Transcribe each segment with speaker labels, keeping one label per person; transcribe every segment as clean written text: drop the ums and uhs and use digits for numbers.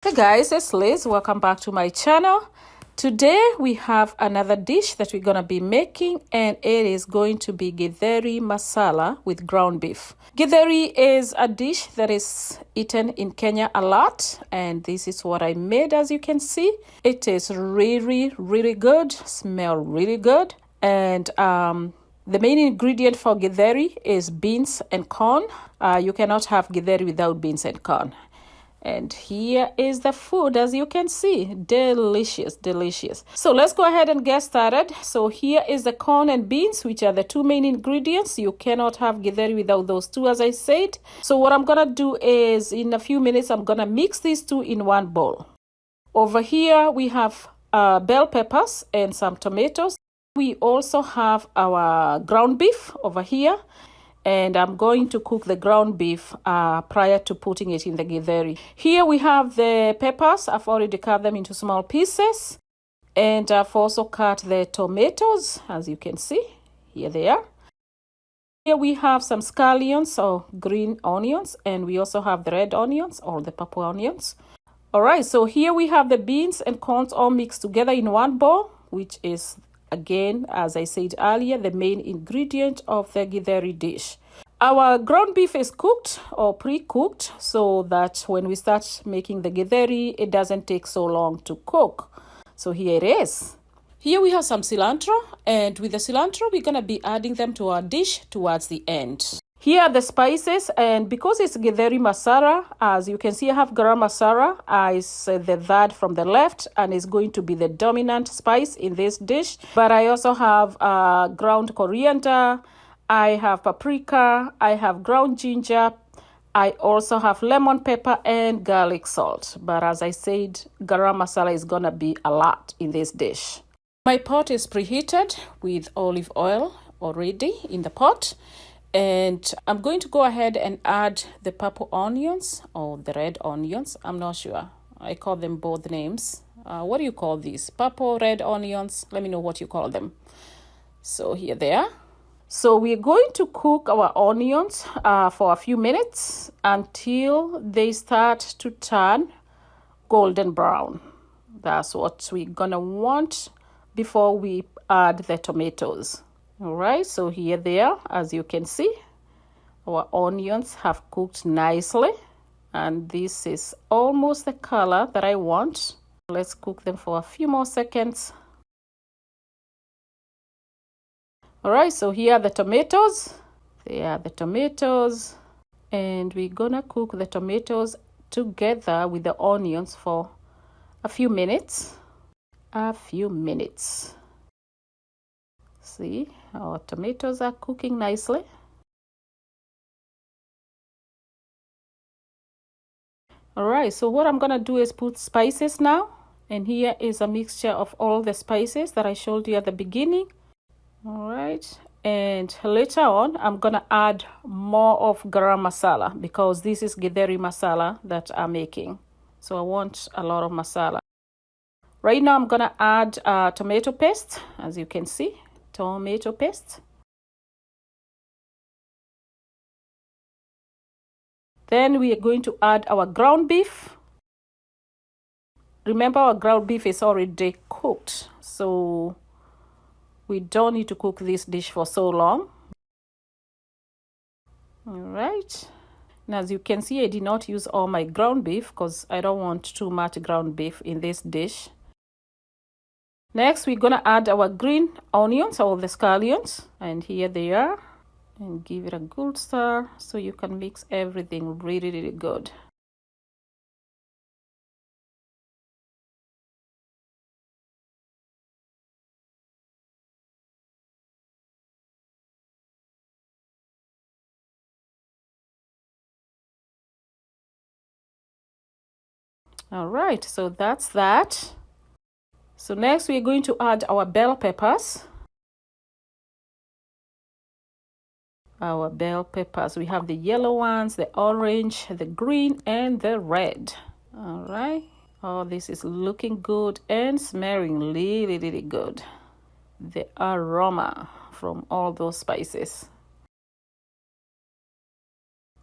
Speaker 1: Hey guys, it's Liz. Welcome back to my channel. Today we have another dish that we're going to be making, and it is going to be Githeri Masala with ground beef. Githeri is a dish that is eaten in Kenya a lot, and this is what I made. As you can see, it is really good, smell really good, and the main ingredient for Githeri is beans and corn. You cannot have Githeri without beans and corn. And here is the food, as you can see. Delicious. So let's go ahead and get started. So here is the corn and beans, which are the two main ingredients. You cannot have Githeri without those two, as I said. So what I'm gonna do is, in a few minutes, I'm gonna mix these two in one bowl. Over here we have bell peppers and some tomatoes. We also have our ground beef over here. And I'm going to cook the ground beef prior to putting it in the Githeri. Here we have the peppers. I've already cut them into small pieces. And I've also cut the tomatoes, as you can see. Here they are. Here we have some scallions or green onions. And we also have the red onions or the purple onions. All right, so here we have the beans and corns all mixed together in one bowl, which is, again, as I said earlier, the main ingredient of the Githeri dish. Our ground beef is cooked or pre-cooked so that when we start making the Githeri, it doesn't take so long to cook. So here it is. Here we have some cilantro, and with the cilantro, we're going to be adding them to our dish towards the end. Here are the spices, and because it's Githeri Masala, as you can see, I have garam masala as the third from the left, and it's going to be the dominant spice in this dish. But I also have ground coriander, I have paprika, I have ground ginger, I also have lemon pepper and garlic salt. But as I said, garam masala is gonna be a lot in this dish. My pot is preheated with olive oil already in the pot. And I'm going to go ahead and add the purple onions or the red onions. I'm not sure. I call them both names. What do you call these? Purple, red onions? Let me know what you call them. So here they are. So we're going to cook our onions for a few minutes until they start to turn golden brown. That's what we're gonna want before we add the tomatoes. All right, so here they are. As you can see, our onions have cooked nicely, and this is almost the color that I want. Let's cook them for a few more seconds. All right, so here are the tomatoes. They are the tomatoes, and we're gonna cook the tomatoes together with the onions for a few minutes. See, our tomatoes are cooking nicely. All right, so what I'm gonna do is put spices now. And here is a mixture of all the spices that I showed you at the beginning. All right, and later on, I'm gonna add more of garam masala because this is Githeri masala that I'm making. So I want a lot of masala. Right now, I'm gonna add tomato paste, as you can see. Tomato paste. Then we are going to add our ground beef. Remember, our ground beef is already cooked, so we don't need to cook this dish for so long. All right. And as you can see, I did not use all my ground beef because I don't want too much ground beef in this dish. Next, we're gonna add our green onions or the scallions, and here they are, and give it a good stir so you can mix everything really good. All right, so that's that. So next we're going to add our bell peppers. Our bell peppers, we have the yellow ones, the orange, the green, and the red. All right. Oh, this is looking good and smelling really good. The aroma from all those spices.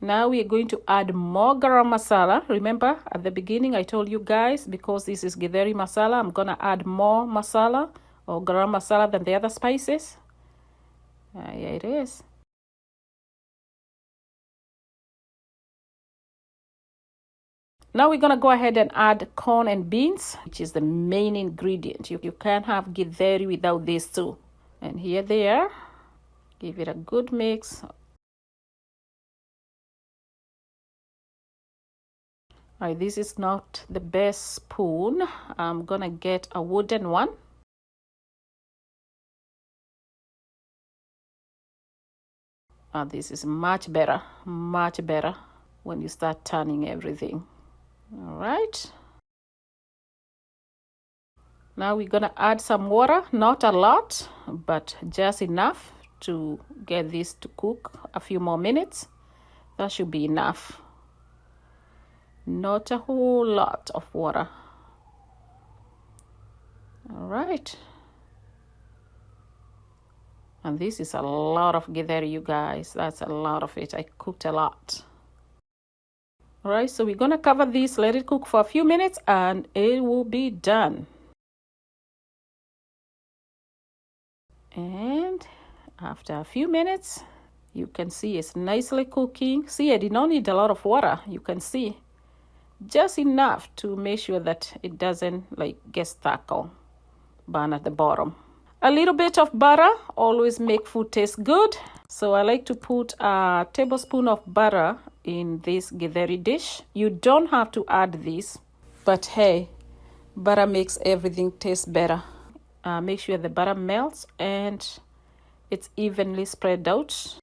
Speaker 1: Now we are going to add more garam masala. Remember at the beginning I told you guys, because this is Githeri masala, I'm gonna add more masala or garam masala than the other spices. Here it is. Now we're gonna go ahead and add corn and beans, which is the main ingredient. You can't have Githeri without these two. And here they are. Give it a good mix. Alright, this is not the best spoon. I'm gonna get a wooden one. This is much better when you start turning everything. All right. Now we're gonna add some water, not a lot, but just enough to get this to cook a few more minutes. That should be enough. Not a whole lot of water. All right. And this is a lot of Githeri, you guys. That's a lot of it. I cooked a lot. All right, so we're gonna cover this, let it cook for a few minutes, and it will be done. And after a few minutes, you can see it's nicely cooking. See, I did not need a lot of water. You can see just enough to make sure that it doesn't like get stuck or burn at the bottom. A little bit of butter always make food taste good. So I like to put a tablespoon of butter in this Githeri dish. You don't have to add this, but hey, butter makes everything taste better. Make sure the butter melts and it's evenly spread out.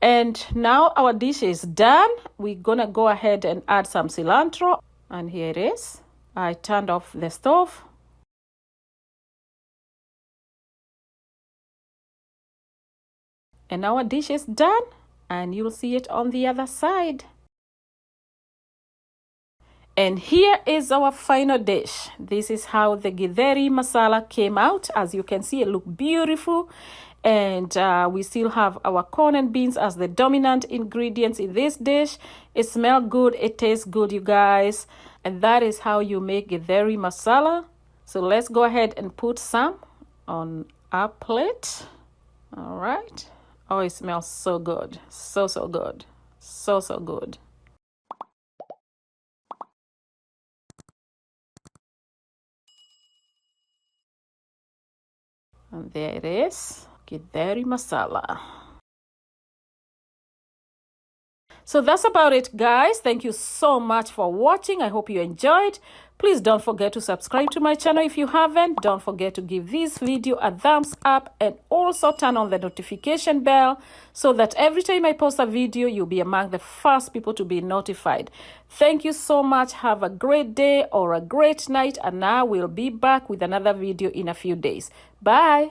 Speaker 1: And now our dish is done. We're gonna go ahead and add some cilantro. And here it is. I turned off the stove. And our dish is done, and you'll see it on the other side. And here is our final dish. This is how the Githeri masala came out. As you can see, it looks beautiful. And we still have our corn and beans as the dominant ingredients in this dish. It smells good, it tastes good, you guys. And that is how you make Githeri masala. So let's go ahead and put some on our plate. All right. Oh, it smells so good. So good. So good. And there it is, Githeri masala. So that's about it, guys. Thank you so much for watching. I hope you enjoyed. Please don't forget to subscribe to my channel if you haven't. Don't forget to give this video a thumbs up and also turn on the notification bell so that every time I post a video, you'll be among the first people to be notified. Thank you so much. Have a great day or a great night, and I will be back with another video in a few days. Bye.